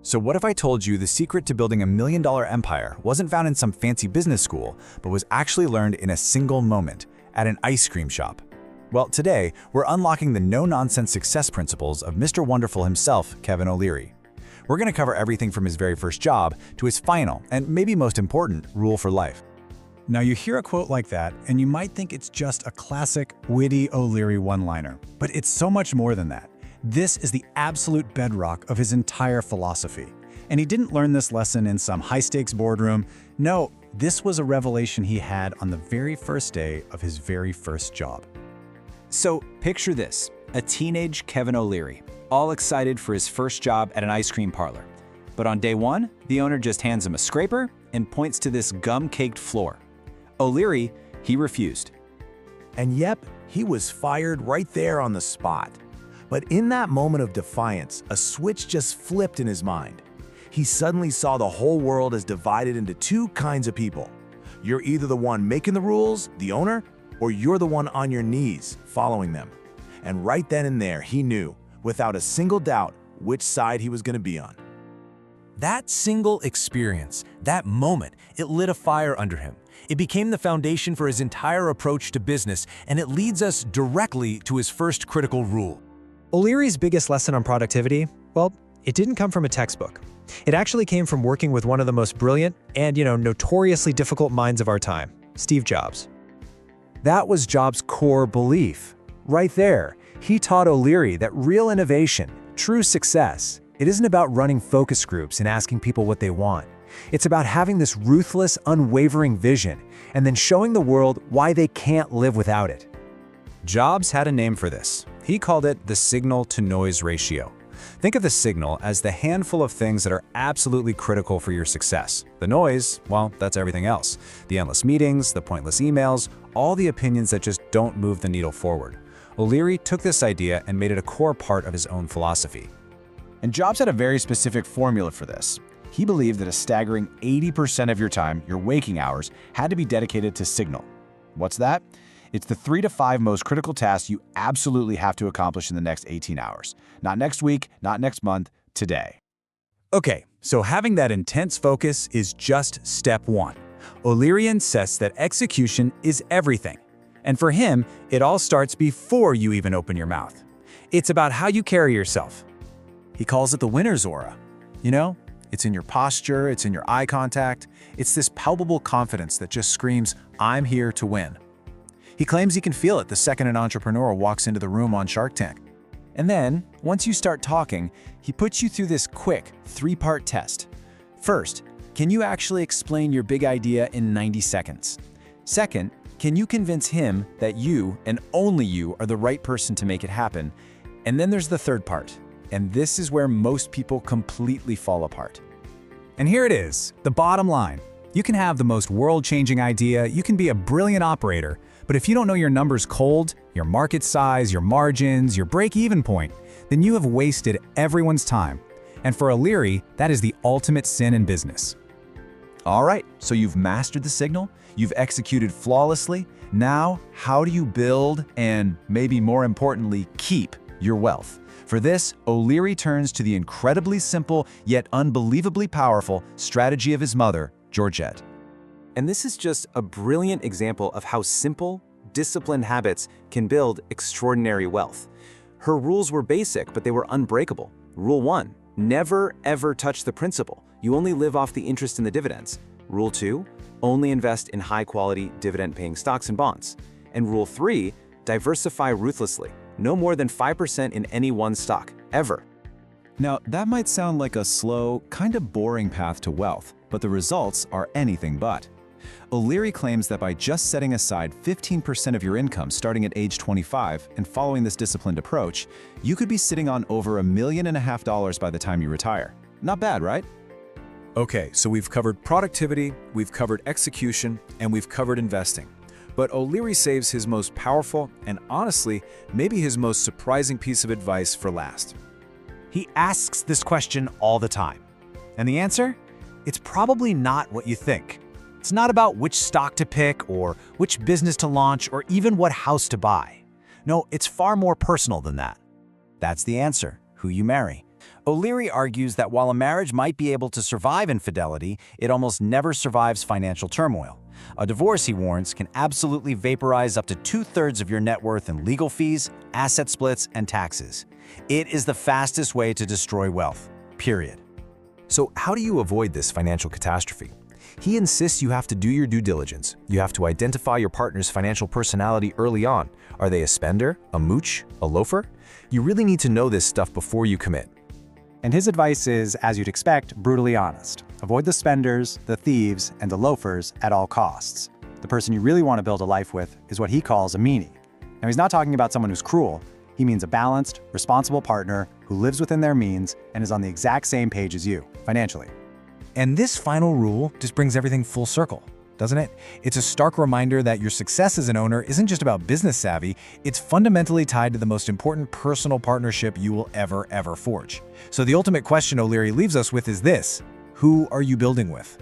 So what if I told you the secret to building $1 million empire wasn't found in some fancy business school, but was actually learned in a single moment, at an ice cream shop? Well, today, we're unlocking the no-nonsense success principles of Mr. Wonderful himself, Kevin O'Leary. We're going to cover everything from his very first job to his final, and maybe most important, rule for life. Now you hear a quote like that, and you might think it's just a classic, witty O'Leary one-liner. But it's so much more than that. This is the absolute bedrock of his entire philosophy. And he didn't learn this lesson in some high-stakes boardroom. No, this was a revelation he had on the very first day of his very first job. So picture this, a teenage Kevin O'Leary, all excited for his first job at an ice cream parlor. But on day one, the owner just hands him a scraper and points to this gum-caked floor. O'Leary, he refused. And yep, he was fired right there on the spot. But in that moment of defiance, a switch just flipped in his mind. He suddenly saw the whole world as divided into two kinds of people. You're either the one making the rules, the owner, or you're the one on your knees, following them. And right then and there, he knew, without a single doubt, which side he was going to be on. That single experience, that moment, it lit a fire under him. It became the foundation for his entire approach to business, and it leads us directly to his first critical rule. O'Leary's biggest lesson on productivity, well, it didn't come from a textbook. It actually came from working with one of the most brilliant and, notoriously difficult minds of our time, Steve Jobs. That was Jobs' core belief. Right there, he taught O'Leary that real innovation, true success, it isn't about running focus groups and asking people what they want. It's about having this ruthless, unwavering vision and then showing the world why they can't live without it. Jobs had a name for this. He called it the signal-to-noise ratio. Think of the signal as the handful of things that are absolutely critical for your success. The noise, well, that's everything else. The endless meetings, the pointless emails, all the opinions that just don't move the needle forward. O'Leary took this idea and made it a core part of his own philosophy. And Jobs had a very specific formula for this. He believed that a staggering 80% of your time, your waking hours, had to be dedicated to signal. What's that? It's the 3 to 5 most critical tasks you absolutely have to accomplish in the next 18 hours. Not next week, not next month, today. Okay, so having that intense focus is just step one. O'Leary insists that execution is everything. And for him, it all starts before you even open your mouth. It's about how you carry yourself. He calls it the winner's aura. It's in your posture, it's in your eye contact. It's this palpable confidence that just screams, I'm here to win. He claims he can feel it the second an entrepreneur walks into the room on Shark Tank. And then, once you start talking, he puts you through this quick 3-part test. First, can you actually explain your big idea in 90 seconds? Second, can you convince him that you, and only you, are the right person to make it happen? And then there's the third part. And this is where most people completely fall apart. And here it is, the bottom line. You can have the most world-changing idea, you can be a brilliant operator, but if you don't know your numbers cold, your market size, your margins, your break-even point, then you have wasted everyone's time. And for O'Leary, that is the ultimate sin in business. All right, so you've mastered the signal, you've executed flawlessly. Now, how do you build and, maybe more importantly, keep your wealth? For this, O'Leary turns to the incredibly simple yet unbelievably powerful strategy of his mother, Georgette. And this is just a brilliant example of how simple, disciplined habits can build extraordinary wealth. Her rules were basic, but they were unbreakable. Rule 1, never ever touch the principal. You only live off the interest and the dividends. Rule 2, only invest in high-quality, dividend-paying stocks and bonds. And Rule 3, diversify ruthlessly. No more than 5% in any one stock, ever. Now, that might sound like a slow, kind of boring path to wealth, but the results are anything but. O'Leary claims that by just setting aside 15% of your income starting at age 25 and following this disciplined approach, you could be sitting on over $1.5 million by the time you retire. Not bad, right? Okay, so we've covered productivity, we've covered execution, and we've covered investing. But O'Leary saves his most powerful and honestly, maybe his most surprising piece of advice for last. He asks this question all the time. And the answer? It's probably not what you think. It's not about which stock to pick or which business to launch or even what house to buy. No, it's far more personal than that. That's the answer: who you marry, O'Leary argues that while a marriage might be able to survive infidelity, it almost never survives financial turmoil. A divorce, he warns, can absolutely vaporize up to 2/3 of your net worth in legal fees, asset splits, and taxes. It is the fastest way to destroy wealth, period. So how do you avoid this financial catastrophe? He insists you have to do your due diligence. You have to identify your partner's financial personality early on. Are they a spender, a mooch, a loafer? You really need to know this stuff before you commit. And his advice is, as you'd expect, brutally honest. Avoid the spenders, the thieves, and the loafers at all costs. The person you really want to build a life with is what he calls a meanie. Now, he's not talking about someone who's cruel. He means a balanced, responsible partner who lives within their means and is on the exact same page as you, financially. And this final rule just brings everything full circle, doesn't it? It's a stark reminder that your success as an owner isn't just about business savvy, it's fundamentally tied to the most important personal partnership you will ever forge. So the ultimate question O'Leary leaves us with is this: who are you building with?